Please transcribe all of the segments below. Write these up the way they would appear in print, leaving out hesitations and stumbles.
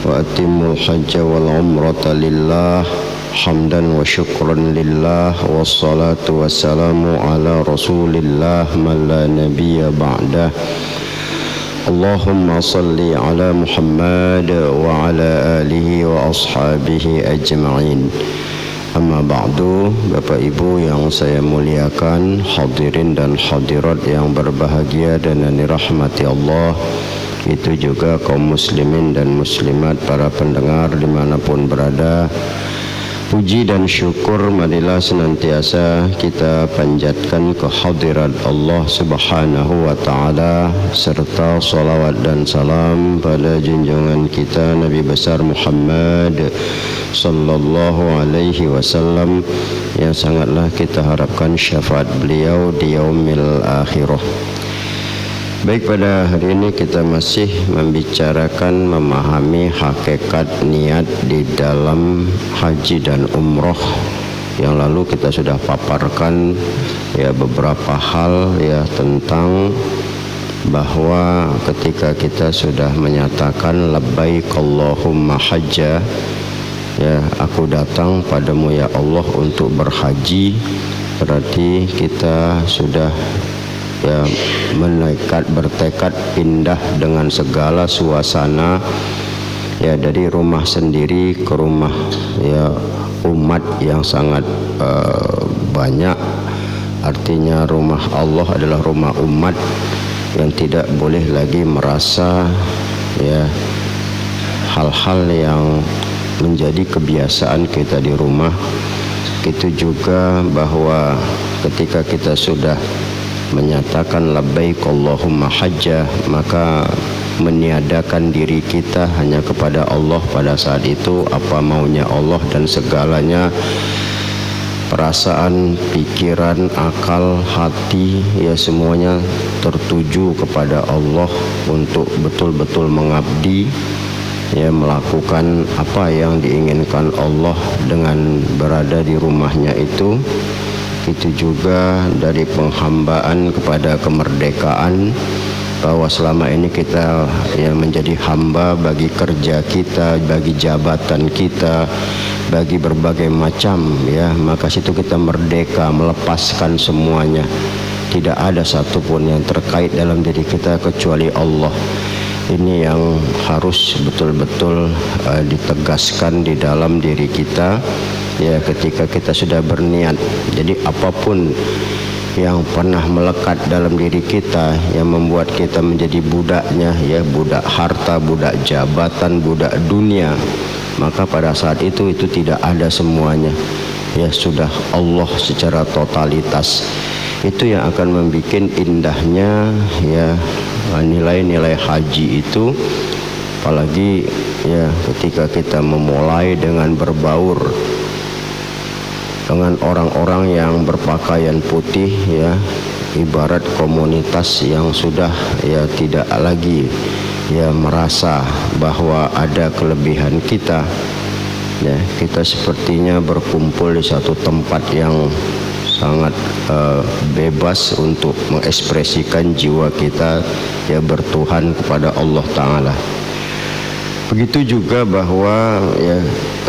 فأتموا الحج والعمرة لله حمدا وشكرا لله والصلاة والسلام على رسول الله من لا نبي بعده اللهم صل على محمد وعلى آله وأصحابه أجمعين. Amma ba'du, Bapak Ibu yang saya muliakan, hadirin dan hadirat yang berbahagia dan yang dirahmati Allah, itu juga kaum muslimin dan muslimat, para pendengar dimanapun berada. Puji dan syukur marilah senantiasa kita panjatkan kehadirat Allah Subhanahu wa Ta'ala, serta salawat dan salam pada junjungan kita Nabi besar Muhammad sallallahu alaihi wasallam, yang sangatlah kita harapkan syafaat beliau di yaumil akhirah. Baik, pada hari ini kita masih membicarakan memahami hakikat niat di dalam haji dan umroh. Yang lalu kita sudah paparkan ya beberapa hal ya tentang bahwa ketika kita sudah menyatakan labbaik Allahumma hajja, ya aku datang padamu ya Allah untuk berhaji, berarti kita sudah ya bertekad pindah dengan segala suasana ya dari rumah sendiri ke rumah ya umat yang sangat banyak. Artinya rumah Allah adalah rumah umat yang tidak boleh lagi merasa ya hal-hal yang menjadi kebiasaan kita di rumah. Itu juga bahwa ketika kita sudah menyatakan labbaik Allahumma hajjah, maka meniadakan diri kita hanya kepada Allah pada saat itu, apa maunya Allah, dan segalanya perasaan, pikiran, akal, hati ya semuanya tertuju kepada Allah untuk betul-betul mengabdi ya, melakukan apa yang diinginkan Allah dengan berada di rumahnya itu. Itu juga dari penghambaan kepada kemerdekaan, bahwa selama ini kita yang menjadi hamba bagi kerja kita, bagi jabatan kita, bagi berbagai macam ya, maka situ kita merdeka melepaskan semuanya. Tidak ada satupun yang terkait dalam diri kita kecuali Allah. Ini yang harus betul-betul ditegaskan di dalam diri kita ya ketika kita sudah berniat. Jadi apapun yang pernah melekat dalam diri kita yang membuat kita menjadi budaknya ya, budak harta, budak jabatan, budak dunia, maka pada saat itu tidak ada semuanya ya, sudah Allah secara totalitas. Itu yang akan membuat indahnya ya nilai-nilai haji itu. Apalagi ya ketika kita memulai dengan berbaur dengan orang-orang yang berpakaian putih ya, ibarat komunitas yang sudah ya tidak lagi ya merasa bahwa ada kelebihan kita ya, kita sepertinya berkumpul di satu tempat yang sangat bebas untuk mengekspresikan jiwa kita ya bertuhan kepada Allah Ta'ala. Begitu juga bahwa ya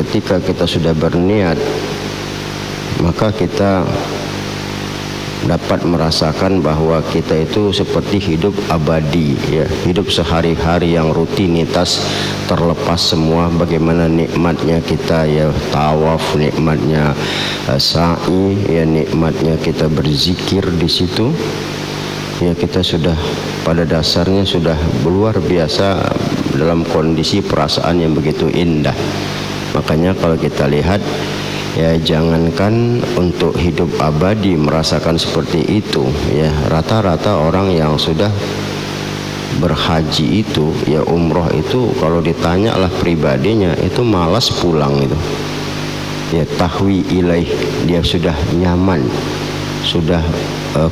ketika kita sudah berniat, maka kita dapat merasakan bahwa kita itu seperti hidup abadi ya, hidup sehari-hari yang rutinitas, terlepas semua bagaimana nikmatnya kita ya tawaf, nikmatnya sa'i ya, nikmatnya kita berzikir di situ ya. Kita sudah pada dasarnya sudah luar biasa dalam kondisi perasaan yang begitu indah. Makanya kalau kita lihat ya, jangankan untuk hidup abadi merasakan seperti itu ya, rata-rata orang yang sudah berhaji itu ya, umroh itu, kalau ditanya lah pribadinya itu malas pulang itu ya, tahwi ilaih, dia sudah nyaman, sudah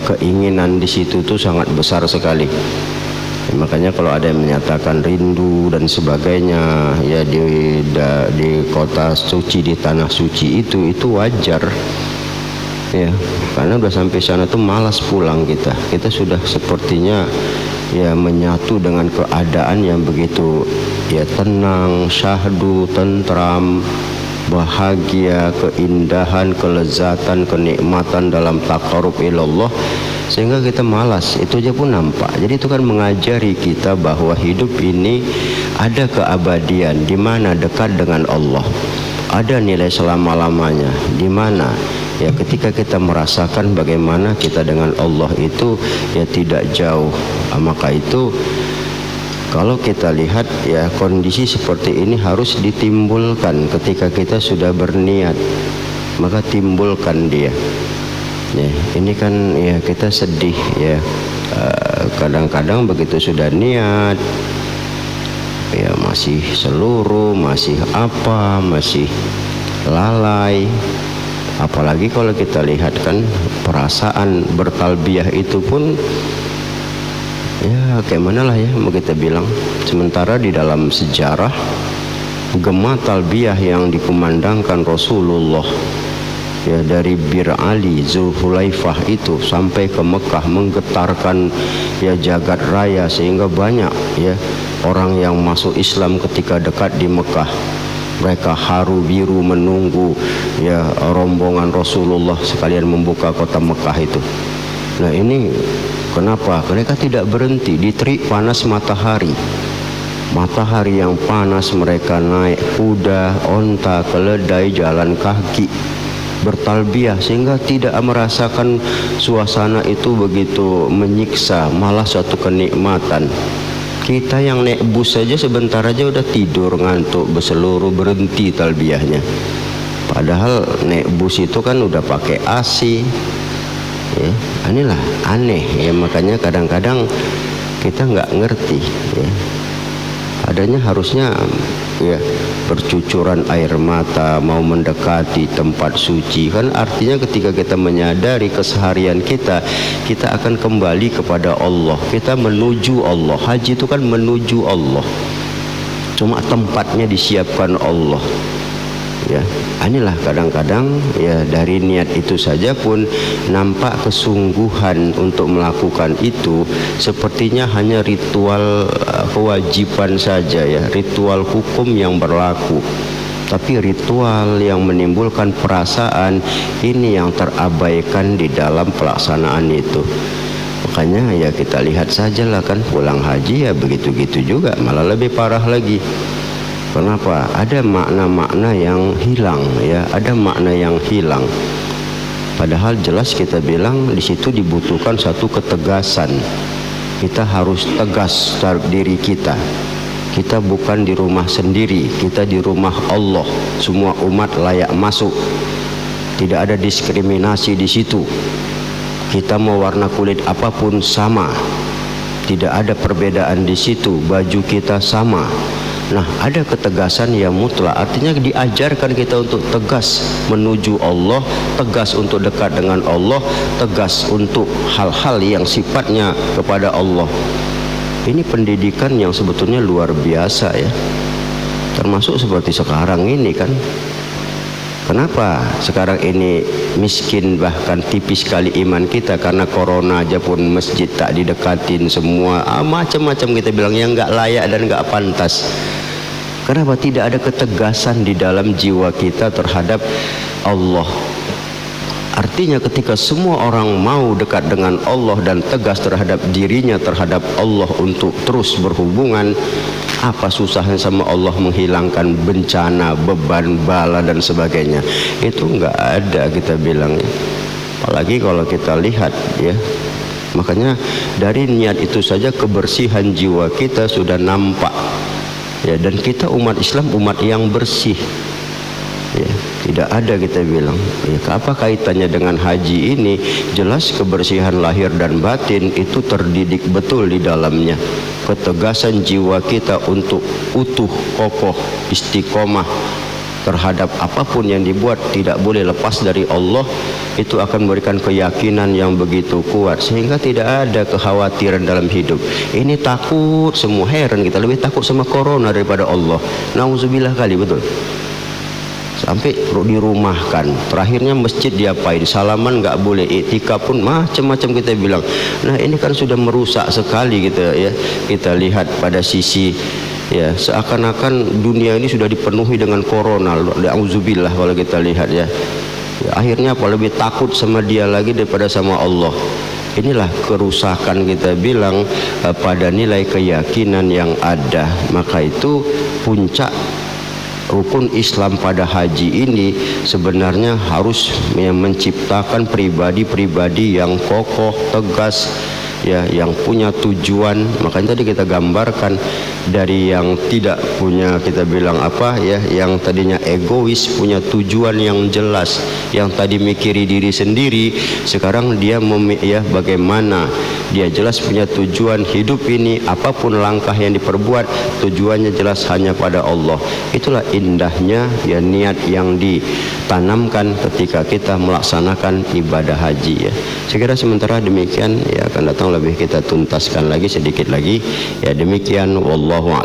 keinginan di situ tuh sangat besar sekali. Makanya kalau ada yang menyatakan rindu dan sebagainya ya di kota suci, di tanah suci itu wajar ya, karena udah sampai sana tuh malas pulang kita sudah sepertinya ya menyatu dengan keadaan yang begitu ya tenang, syahdu, tentram, bahagia, keindahan, kelezatan, kenikmatan dalam taqarrub ilallah, sehingga kita malas. Itu aja pun nampak. Jadi itu kan mengajari kita bahwa hidup ini ada keabadian, di mana dekat dengan Allah, ada nilai selama-lamanya, di mana ya ketika kita merasakan bagaimana kita dengan Allah itu ya tidak jauh. Maka itu kalau kita lihat ya kondisi seperti ini harus ditimbulkan ketika kita sudah berniat, maka timbulkan dia. Ya, ini kan ya kita sedih ya, kadang-kadang begitu sudah niat ya masih seluruh, masih apa, masih lalai. Apalagi kalau kita lihat kan perasaan bertalbiyah itu pun ya kayak mana lah ya mau kita bilang. Sementara di dalam sejarah gema talbiyah yang dikumandangkan Rasulullah ya dari Bir Ali Zulhulaifah itu sampai ke Mekah menggetarkan ya jagat raya, sehingga banyak ya orang yang masuk Islam ketika dekat di Mekah. Mereka haru biru menunggu ya rombongan Rasulullah sekalian membuka kota Mekah itu. Nah ini kenapa? Mereka tidak berhenti di terik panas matahari. Matahari yang panas mereka naik kuda, onta, keledai, jalan kaki, bertalbiyah, sehingga tidak merasakan suasana itu begitu menyiksa, malah suatu kenikmatan. Kita yang naik bus saja sebentar aja udah tidur, ngantuk, berseluruh, berhenti talbiyahnya. Padahal naik bus itu kan udah pakai AC. Ya, inilah aneh ya, makanya kadang-kadang kita nggak ngerti ya. Adanya harusnya ya bercucuran air mata mau mendekati tempat suci, kan artinya ketika kita menyadari keseharian kita akan kembali kepada Allah, kita menuju Allah. Haji itu kan menuju Allah, cuma tempatnya disiapkan Allah ya. Inilah kadang-kadang ya dari niat itu saja pun nampak kesungguhan untuk melakukan itu sepertinya hanya ritual kewajiban saja ya, ritual hukum yang berlaku. Tapi ritual yang menimbulkan perasaan ini yang terabaikan di dalam pelaksanaan itu. Makanya ya kita lihat sajalah kan pulang haji ya begitu-gitu juga, malah lebih parah lagi. Kenapa? Ada makna-makna yang hilang ya, ada makna yang hilang. Padahal jelas kita bilang di situ dibutuhkan satu ketegasan. Kita harus tegas terhadap diri kita. Kita bukan di rumah sendiri, kita di rumah Allah. Semua umat layak masuk. Tidak ada diskriminasi di situ. Kita mau warna kulit apapun sama. Tidak ada perbedaan di situ. Baju kita sama. Nah, ada ketegasan yang mutlak, artinya diajarkan kita untuk tegas menuju Allah, tegas untuk dekat dengan Allah, tegas untuk hal-hal yang sifatnya kepada Allah. Ini pendidikan yang sebetulnya luar biasa ya, termasuk seperti sekarang ini kan. Kenapa sekarang ini miskin bahkan tipis sekali iman kita? Karena corona aja pun masjid tak didekatin semua, macam-macam kita bilang yang nggak layak dan nggak pantas. Kenapa? Tidak ada ketegasan di dalam jiwa kita terhadap Allah. Artinya ketika semua orang mau dekat dengan Allah dan tegas terhadap dirinya terhadap Allah untuk terus berhubungan, apa susahnya sama Allah menghilangkan bencana, beban, bala dan sebagainya? Itu enggak ada kita bilangnya. Apalagi kalau kita lihat ya. Makanya dari niat itu saja kebersihan jiwa kita sudah nampak. Ya, dan kita umat Islam umat yang bersih. Ya, tidak ada kita bilang. Ya, apa kaitannya dengan haji ini? Jelas kebersihan lahir dan batin itu terdidik betul di dalamnya. Ketegasan jiwa kita untuk utuh, kokoh, istiqomah terhadap apapun yang dibuat tidak boleh lepas dari Allah, itu akan memberikan keyakinan yang begitu kuat sehingga tidak ada kekhawatiran dalam hidup. Ini takut semua, heran kita lebih takut sama corona daripada Allah. Nauzubillah kali, betul. Sampai dirumahkan, terakhirnya masjid diapain, salaman nggak boleh, iktikaf pun macam-macam kita bilang. Nah ini kan sudah merusak sekali kita ya. Kita lihat pada sisi ya seakan-akan dunia ini sudah dipenuhi dengan corona. Auzubillah. Kalau kita lihat ya, akhirnya apa, lebih takut sama dia lagi daripada sama Allah. Inilah kerusakan kita bilang pada nilai keyakinan yang ada. Maka itu puncak rukun Islam pada haji ini sebenarnya harus menciptakan pribadi-pribadi yang kokoh, tegas, ya, yang punya tujuan. Makanya tadi kita gambarkan dari yang tidak punya, kita bilang apa ya, yang tadinya egois, punya tujuan yang jelas, yang tadi mikiri diri sendiri, sekarang dia ya bagaimana dia jelas punya tujuan hidup ini, apapun langkah yang diperbuat tujuannya jelas hanya pada Allah. Itulah indahnya ya niat yang ditanamkan ketika kita melaksanakan ibadah haji ya. Saya kira sementara demikian, ya akan datang lebih kita tuntaskan lagi sedikit lagi. Ya demikian, wallahu a'lam.